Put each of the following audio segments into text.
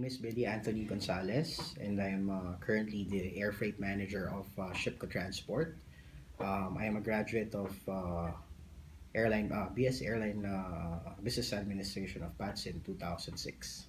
is Billy Anthony Gonzalez, and I'm currently the air freight manager of Shipco Transport. I am a graduate of BS Airline Business Administration of PATTS in 2006.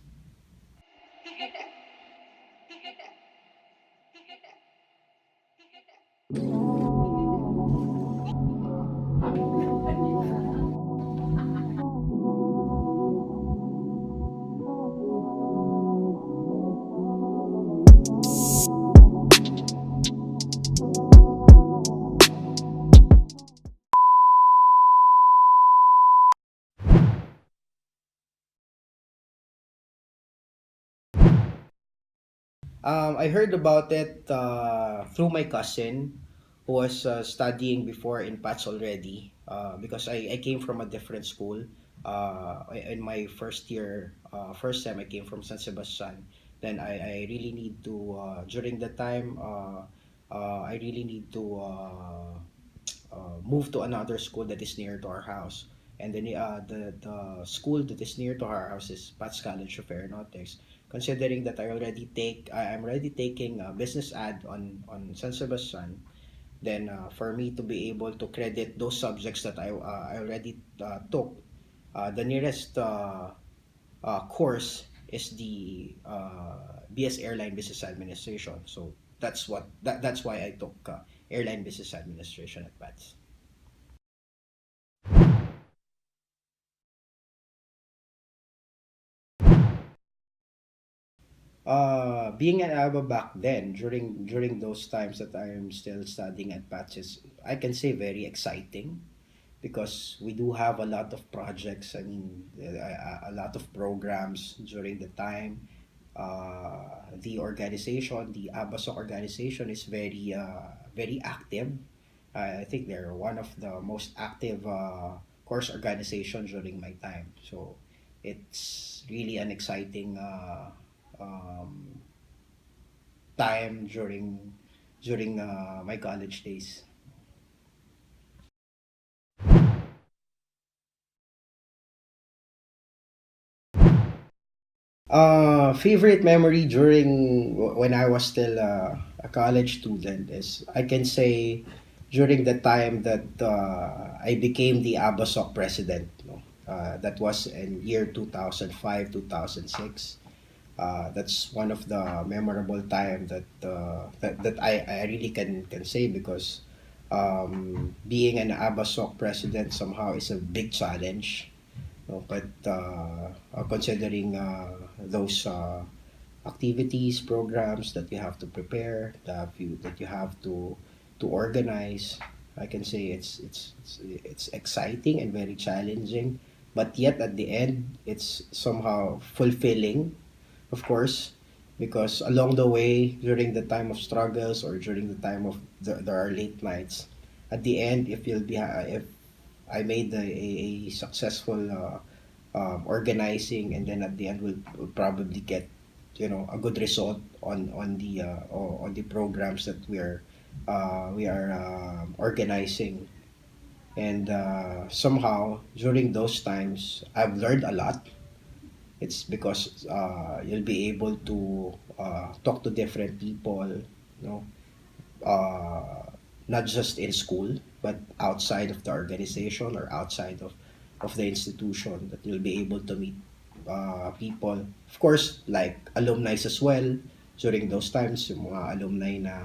I heard about it through my cousin who was studying before in PATS already because I came from a different school. In my first year, first time I came from San Sebastian. Then I really need to, during the time, I really need to move to another school that is near to our house. And then the school that is near to our house is PATS College of Aeronautics. Considering that I'm already taking a business ad on San Sebastian, then for me to be able to credit those subjects that I already took, the nearest course is the BS Airline Business Administration. So that's why I took Airline Business Administration at PATS. Being an ABA back then, during those times that I am still studying at Patches, I can say very exciting because we do have a lot of projects. I mean, a lot of programs during the time. The organization, the ABASOC organization, is very active. I think they're one of the most active course organization during my time. So it's really an exciting um, time during my college days. Favorite memory when I was still a college student is I can say during the time that I became the ABASOC president. No? That was in year 2005, 2006. That's one of the memorable time that I really can say because being an ABASOC president somehow is a big challenge. No? But considering those activities, programs that you have to prepare, that you have to organize, I can say it's exciting and very challenging. But yet at the end, it's somehow fulfilling, of course, because along the way, during the time of struggles or during the time of there are late nights, at the end, if I made a successful organizing, and then at the end we'll probably get a good result on the programs that we are organizing. And somehow during those times I've learned a lot. It's because you'll be able to talk to different people, uh, not just in school, but outside of the organization or outside of the institution, that you'll be able to meet people. Of course, like alumni as well. During those times, yung mga alumni na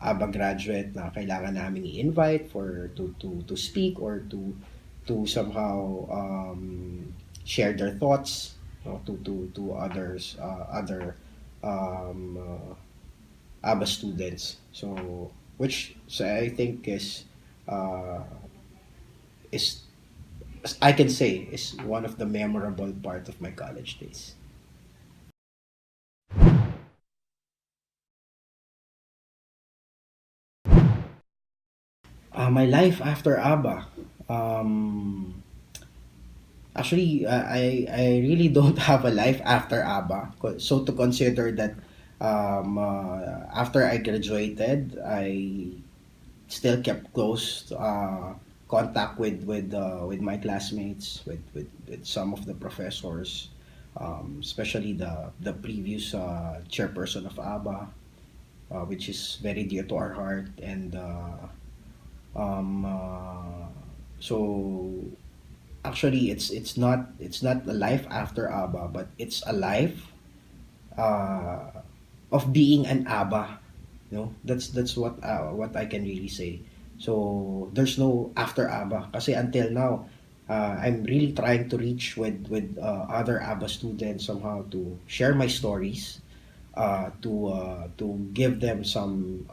ABA graduate na kailangan naming i-invite to speak or to somehow share their thoughts, to other um, ABA students. So I think uh, is I can say is one of the memorable part of my college days. My life after ABA. Um, Actually, I really don't have a life after ABA. So to consider that after I graduated, I still kept close contact with my classmates, with some of the professors. especially the previous chairperson of ABA, which is very dear to our heart. And um, uh, so actually, it's not a life after ABA, but it's a life uh, of being an ABA. That's what I can really say. So there's no after ABA kasi until now, I'm really trying to reach with other ABA students somehow to share my stories, to give them some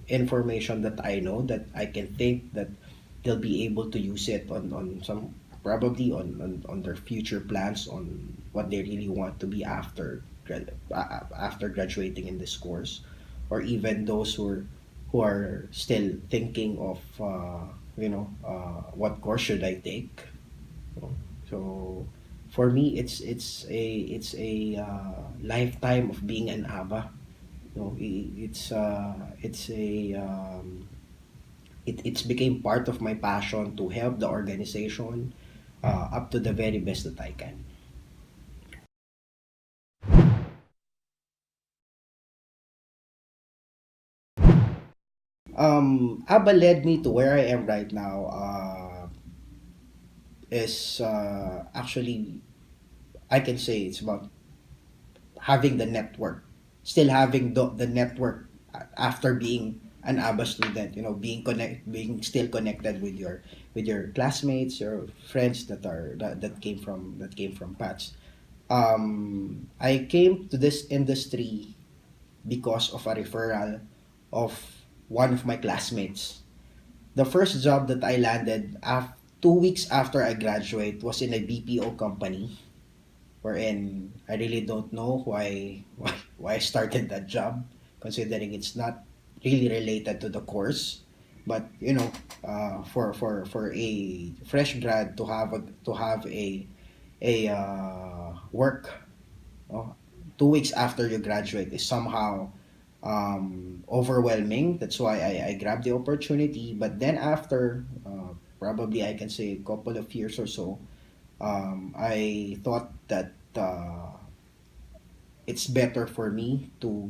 information that I know, that I can think that they'll be able to use it on some, probably on their future plans on what they really want to be after graduating in this course, or even those who are still thinking of what course should I take. So for me, it's a lifetime of being an ABA. It's a it's became part of my passion to help the organization up to the very best that I can. ABA led me to where I am right now. Is actually, I can say it's about having the network, still having the network after being an ABA student. Being still connected with your classmates, your friends that came from PATS. I came to this industry because of a referral of one of my classmates. The first job that I landed 2 weeks after I graduate was in a BPO company, wherein I really don't know why I started that job, considering it's not really related to the course. But for a fresh grad to have a work, oh, 2 weeks after you graduate is somehow overwhelming. That's why I grabbed the opportunity. But then after, probably I can say a couple of years or so, I thought that it's better for me to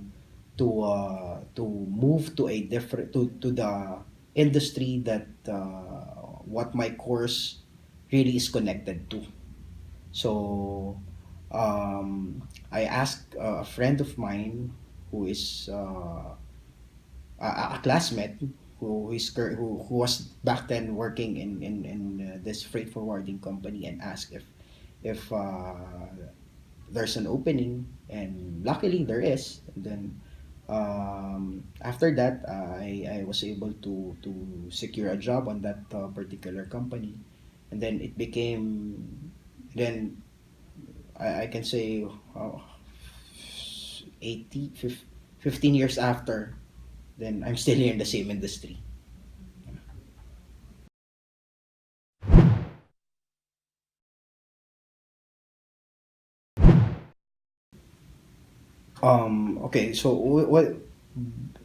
move to a different to the industry that what my course really is connected to. So I asked a friend of mine who is a classmate who was back then working in this freight forwarding company, and asked if there's an opening, and luckily there is. And then after that, I was able to secure a job on that particular company, and then it became, then I can say, 80 15 years after, then I'm still here in the same industry. Okay, so what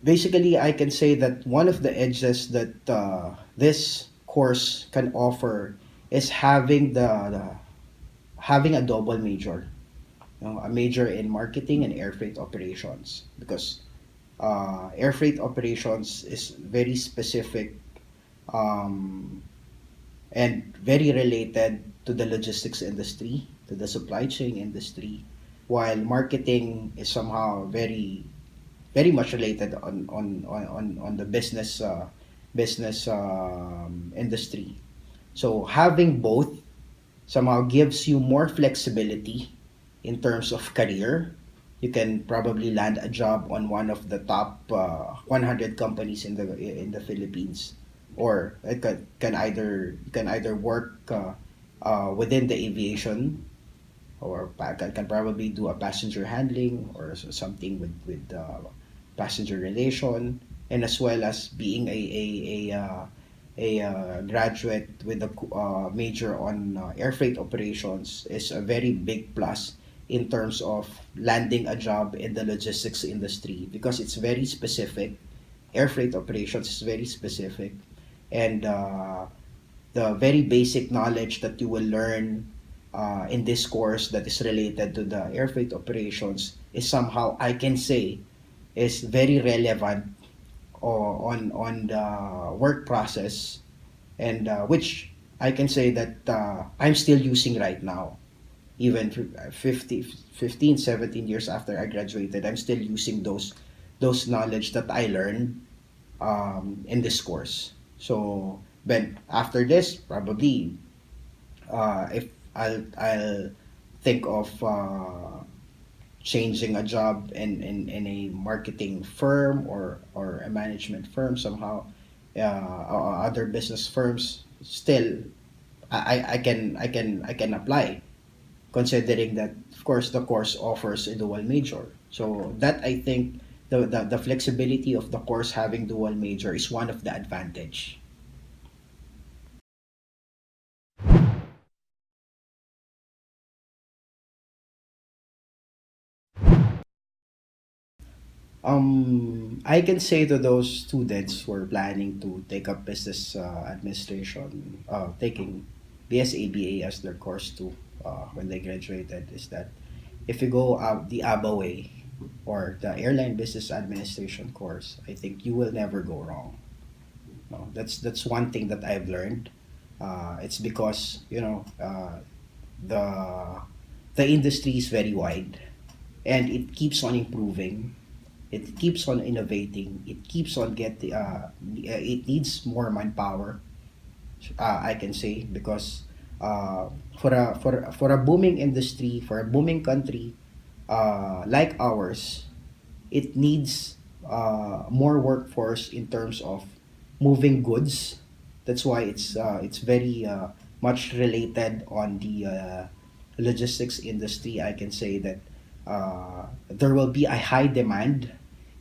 basically I can say that one of the edges that this course can offer is having a double major, a major in marketing and air freight operations, because air freight operations is very specific, um, and very related to the logistics industry, to the supply chain industry, while marketing is somehow very much related on the business industry. So having both somehow gives you more flexibility in terms of career. You can probably land a job on one of the top 100 companies in the Philippines, or it can either work within the aviation, or can probably do a passenger handling, or something with passenger relation, and as well as being a graduate with a major on air freight operations is a very big plus in terms of landing a job in the logistics industry, because it's very specific. Air freight operations is very specific, and the very basic knowledge that you will learn in this course that is related to the air freight operations is somehow I can say is very relevant on the work process, and which I can say that I'm still using right now. Even 17 years after I graduated, I'm still using those knowledge that I learned in this course. So, but after this, probably if I'll think of changing a job in a marketing firm or a management firm somehow, or other business firms. Still, I can apply, considering that of course the course offers a dual major. So that I think the flexibility of the course having dual major is one of the advantage. I can say to those students who are planning to take up business administration, taking BSABA as their course too, when they graduated, is that if you go out the ABA way or the airline business administration course, I think you will never go wrong. No, that's one thing that I've learned. It's because the the industry is very wide and it keeps on improving, it keeps on innovating, it keeps on it needs more manpower, I can say, because for a booming industry, for a booming country like ours, it needs more workforce in terms of moving goods. That's why it's very much related on the logistics industry. I can say that there will be a high demand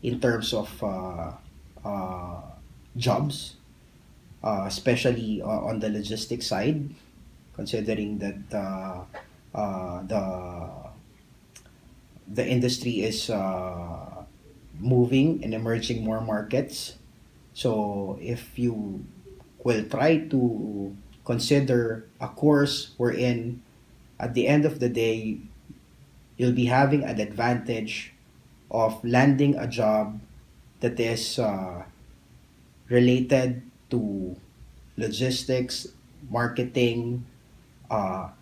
in terms of uh, jobs, especially on the logistics side, considering that the industry is moving and emerging more markets. So if you will try to consider a course wherein at the end of the day you'll be having an advantage of landing a job that is related to logistics, marketing,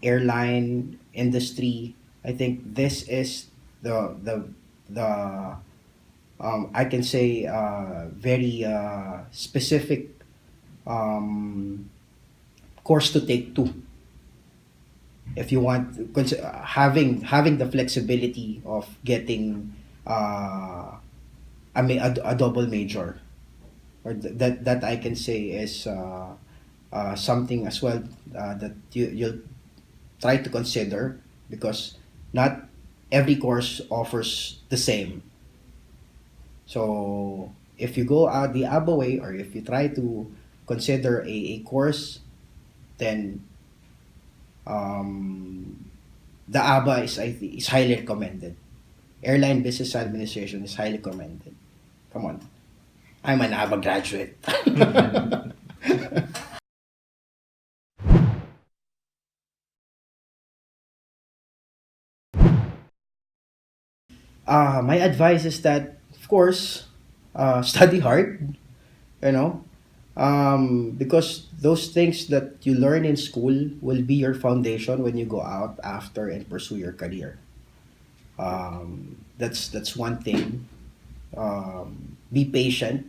airline industry. I think this is the I can say very specific um, course to take too. If you want having the flexibility of getting a double major, or that I can say is something as well that you'll try to consider, because not every course offers the same. So if you go out the ABA way, or if you try to consider a course, then um, the ABA is highly recommended. Airline Business Administration is highly recommended. Come on, I'm an ABA graduate. My advice is that, of course, study hard, you know, because those things that you learn in school will be your foundation when you go out after and pursue your career. That's one thing. Be patient,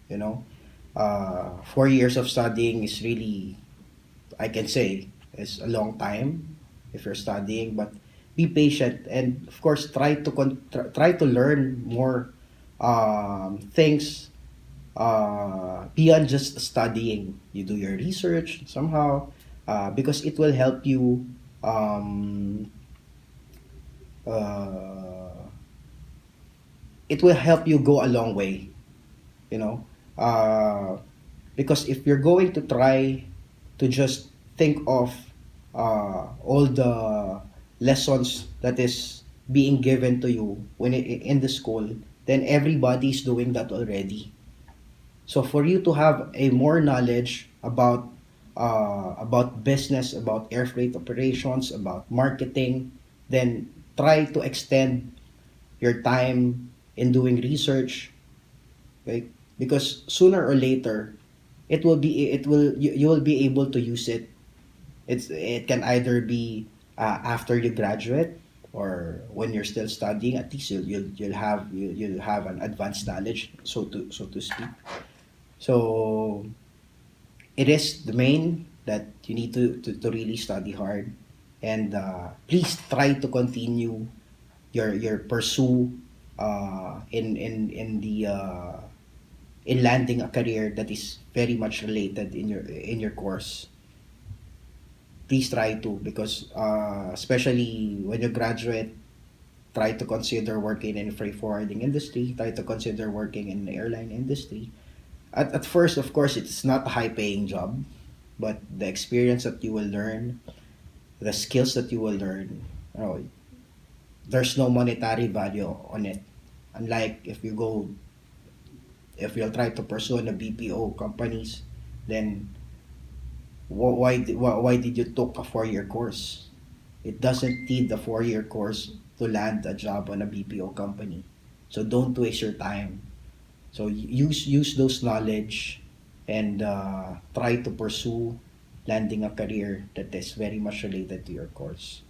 you know. 4 years of studying is really, I can say, is a long time if you're studying, but be patient and of course try to learn more things beyond just studying. You do your research somehow, because um, uh, it will help you go a long way, you know. Because if you're going to try to just think of all the lessons that is being given to you in the school, then everybody's doing that already. So for you to have a more knowledge about about business, about air freight operations, about marketing, then try to extend your time in doing research, right? Because sooner or later, you will be able to use it. It can either be after you graduate or when you're still studying. At least you'll have an advanced knowledge, so to speak. So it is the main that you need to really study hard, and please try to continue your pursue in landing a career that is very much related in your course. Please try to, because especially when you graduate, try to consider working in freight forwarding industry, try to consider working in the airline industry. At first, of course, it's not a high paying job, but the experience that you will learn, the skills that you will learn, you know, there's no monetary value on it. Unlike if you'll try to pursue in the BPO companies, then why did you took a 4 year course? It doesn't need the 4 year course to land a job on a BPO company. So don't waste your time. So use those knowledge, and try to pursue landing a career that is very much related to your course.